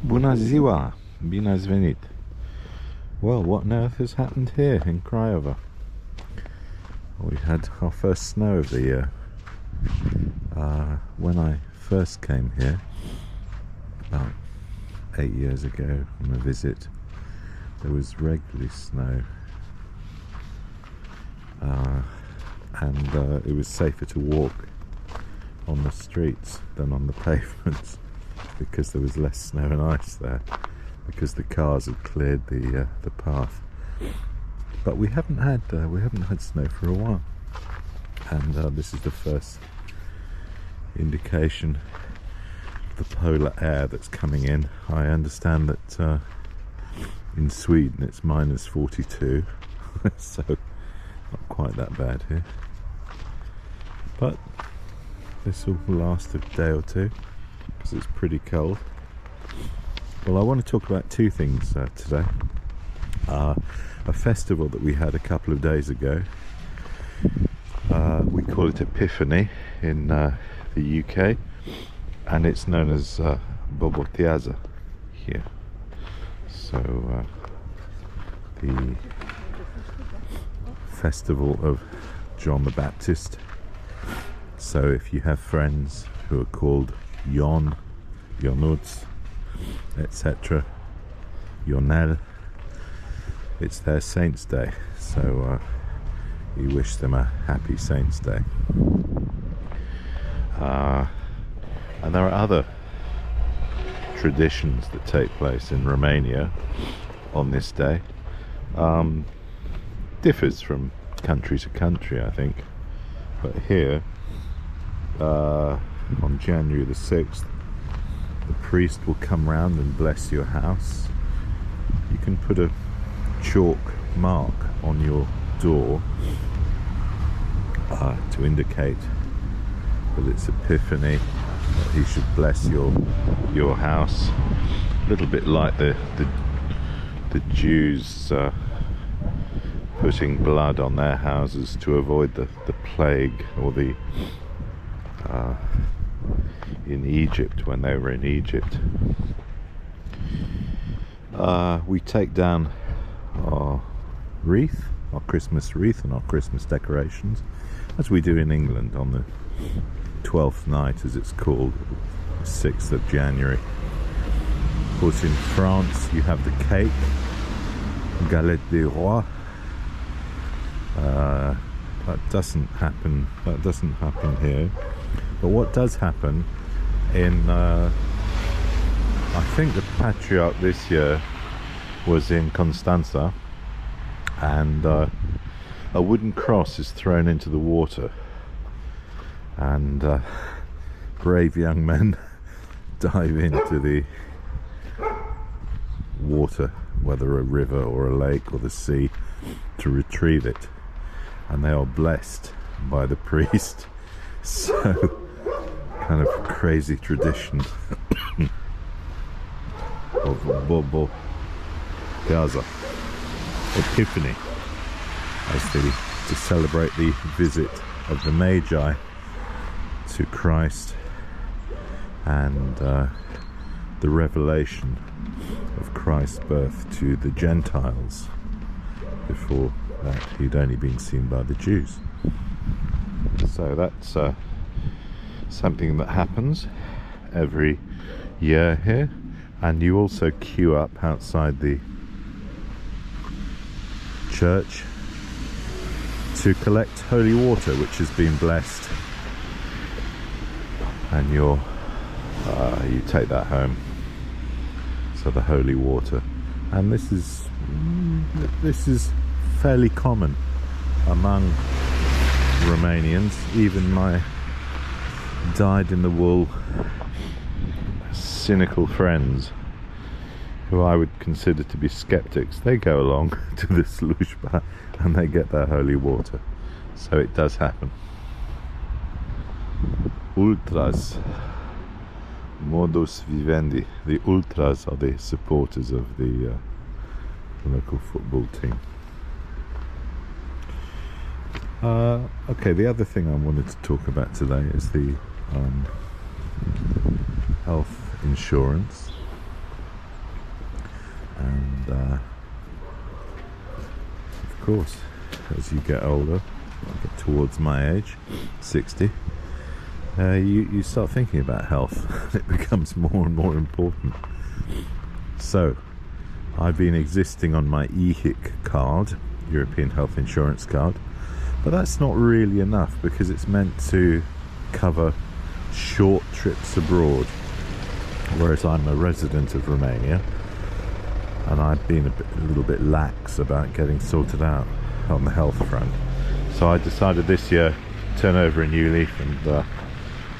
Bună ziua! Bine ați venit! Well, what on earth has happened here in Craiova? We had our first snow of the year. When I first came here, about 8 years ago on a visit, there was regularly snow. And it was safer to walk on the streets than on the pavements because there was less snow and ice there, because the cars had cleared the path. But we haven't had snow for a while, and this is the first indication of the polar air that's coming in. I understand that in Sweden it's minus 42, so not quite that bad here. But this will last a day or two because it's pretty cold. Well, I want to talk about two things today. A festival that we had a couple of days ago. We call it Epiphany in the UK, and it's known as Bobotiaza here. So the festival of John the Baptist. So if you have friends who are called Jon, Jonuts, etc., Jonel, it's their Saints' Day, so we wish them a happy Saints' Day. And there are other traditions that take place in Romania on this day. Differs from country to country, I think, but here on January the 6th, the priest will come round and bless your house. You can put a chalk mark on your door to indicate that it's Epiphany, that he should bless your house. A little bit like the Jews putting blood on their houses to avoid the plague, or in Egypt, when they were in Egypt. We take down our wreath, our Christmas wreath and our Christmas decorations, as we do in England on the 12th night, as it's called, 6th of January. Of course, in France you have the cake, galette des rois. That doesn't happen here. But what does happen in I think the patriarch this year was in Constanza, and a wooden cross is thrown into the water, and brave young men dive into the water, whether a river or a lake or the sea, to retrieve it, and they are blessed by the priest. So, kind of crazy tradition of Bobo Gaza Epiphany, to celebrate the visit of the Magi to Christ, and the revelation of Christ's birth to the Gentiles. Before that, he'd only been seen by the Jews. So that's something that happens every year here. And you also queue up outside the church to collect holy water, which has been blessed, and you take that home. So the holy water, and this is fairly common among Romanians. Even my dyed-in-the-wool cynical friends, who I would consider to be skeptics, they go along to the služba and they get their holy water. So it does happen. Ultras, modus vivendi. The ultras are the supporters of the local football team. Okay, the other thing I wanted to talk about today is the health insurance. And of course, as you get older, get towards my age, 60, you start thinking about health. It becomes more and more important. So I've been existing on my EHIC card, European Health Insurance Card, but that's not really enough because it's meant to cover short trips abroad, whereas I'm a resident of Romania and I've been a little bit lax about getting sorted out on the health front. So I decided this year turn over a new leaf and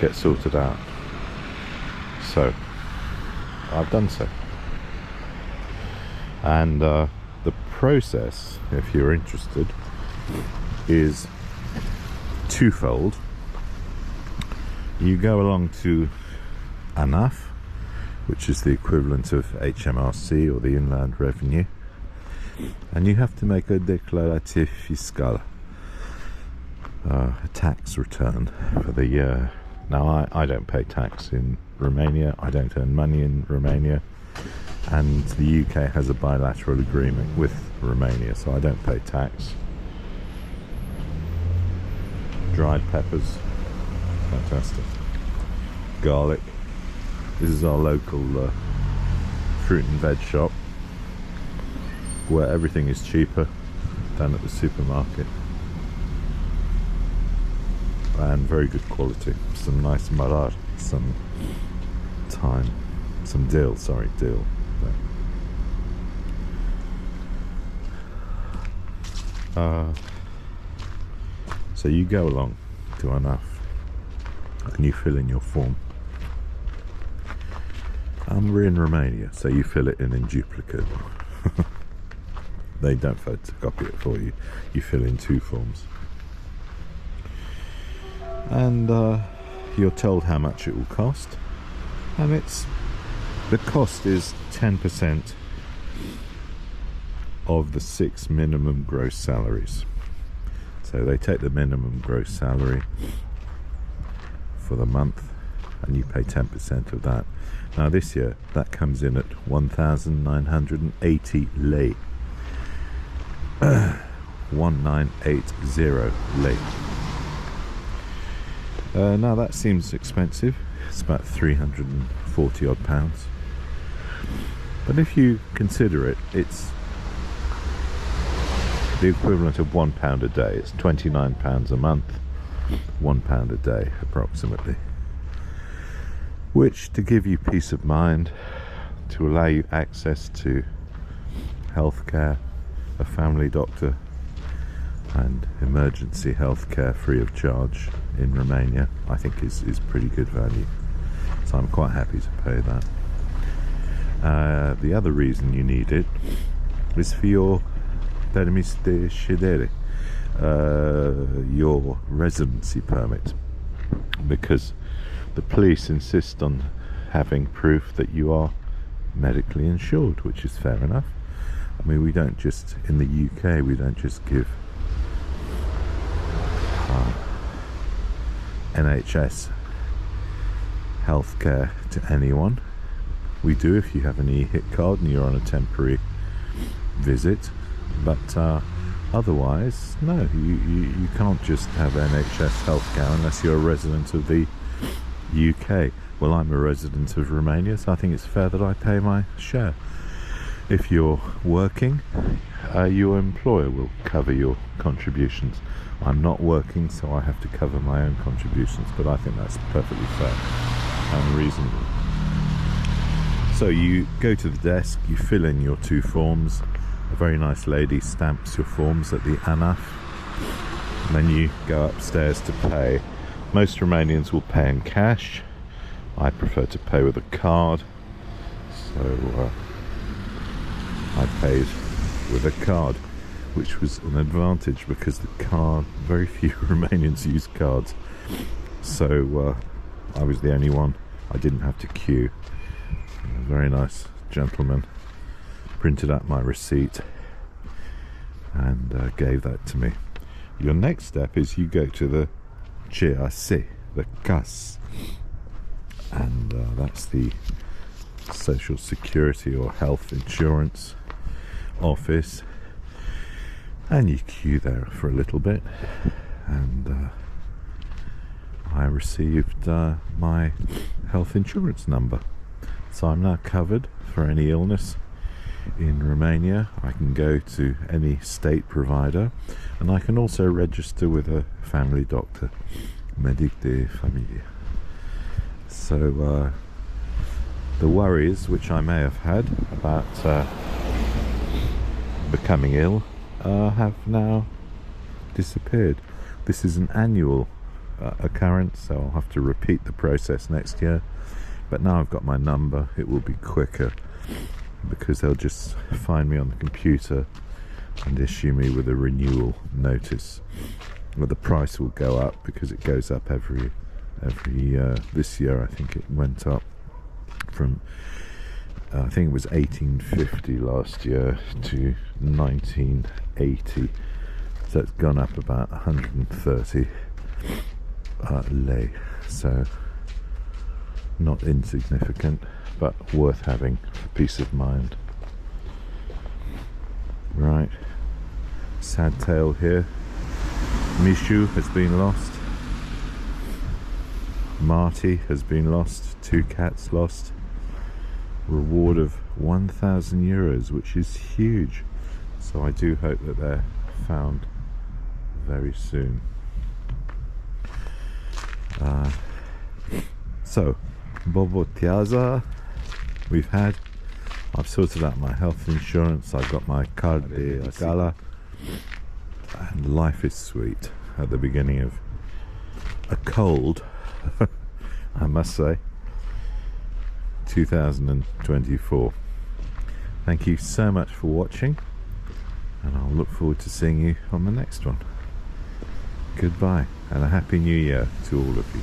get sorted out. So I've done so. And the process, if you're interested, is twofold. You go along to ANAF, which is the equivalent of HMRC or the Inland Revenue, and you have to make a declarative fiscal, a tax return for the year. Now I don't pay tax in Romania, I don't earn money in Romania, and the UK has a bilateral agreement with Romania, so I don't pay tax. Dried peppers, fantastic. Garlic. This is our local fruit and veg shop, where everything is cheaper than at the supermarket, and very good quality. Some nice marar, some thyme, some dill, sorry, dill. So you go along to ANAF and you fill in your form. And we're in Romania, so you fill it in duplicate. They don't photocopy it for you. You fill in two forms. And you're told how much it will cost. And the cost is 10% of the 6 minimum gross salaries. So they take the minimum gross salary for the month and you pay 10% of that. Now this year that comes in at 1,980 lei. 1980 lei. Now that seems expensive. It's about 340 odd pounds. But if you consider it, it's the equivalent of £1 a day. It's £29 a month, £1 a day approximately. Which, to give you peace of mind, to allow you access to healthcare, a family doctor and emergency healthcare free of charge in Romania, I think is pretty good value. So I'm quite happy to pay that. The other reason you need it is for your permis de ședere, your residency permit, because the police insist on having proof that you are medically insured, which is fair enough. I mean, we don't just, in the UK, we don't just give NHS healthcare to anyone. We do if you have an EHIC card and you're on a temporary visit, but otherwise, no, you can't just have NHS healthcare unless you're a resident of the UK. Well, I'm a resident of Romania, so I think it's fair that I pay my share. If you're working, your employer will cover your contributions. I'm not working, so I have to cover my own contributions, but I think that's perfectly fair and reasonable. So you go to the desk, you fill in your two forms, a very nice lady stamps your forms at the ANAF, and then you go upstairs to pay. Most Romanians will pay in cash. I prefer to pay with a card, so I paid with a card, which was an advantage because the card, very few Romanians use cards, so I was the only one. I didn't have to queue. A very nice gentleman printed out my receipt and gave that to me. Your next step is you go to the CAS, the CAS, and that's the social security or health insurance office, and you queue there for a little bit, and I received my health insurance number, so I'm now covered for any illness in Romania. I can go to any state provider, and I can also register with a family doctor, medic de familie. So the worries which I may have had about becoming ill have now disappeared. This is an annual occurrence, so I'll have to repeat the process next year, but now I've got my number, it will be quicker, because they'll just find me on the computer and issue me with a renewal notice. Well, the price will go up because it goes up every this year. I think it went up from I think it was 1850 last year to 1980, so it's gone up about 130 lei, so not insignificant, but worth having for peace of mind. Right, sad tale here. Mishu has been lost, Marty has been lost, 2 cats lost, reward of 1,000 euros, which is huge, so I do hope that they're found very soon. So Bobotiaza we've had. I've sorted out my health insurance, I've got my card de gala, and life is sweet at the beginning of a cold I must say, 2024. Thank you so much for watching, and I'll look forward to seeing you on the next one. Goodbye, and a happy new year to all of you.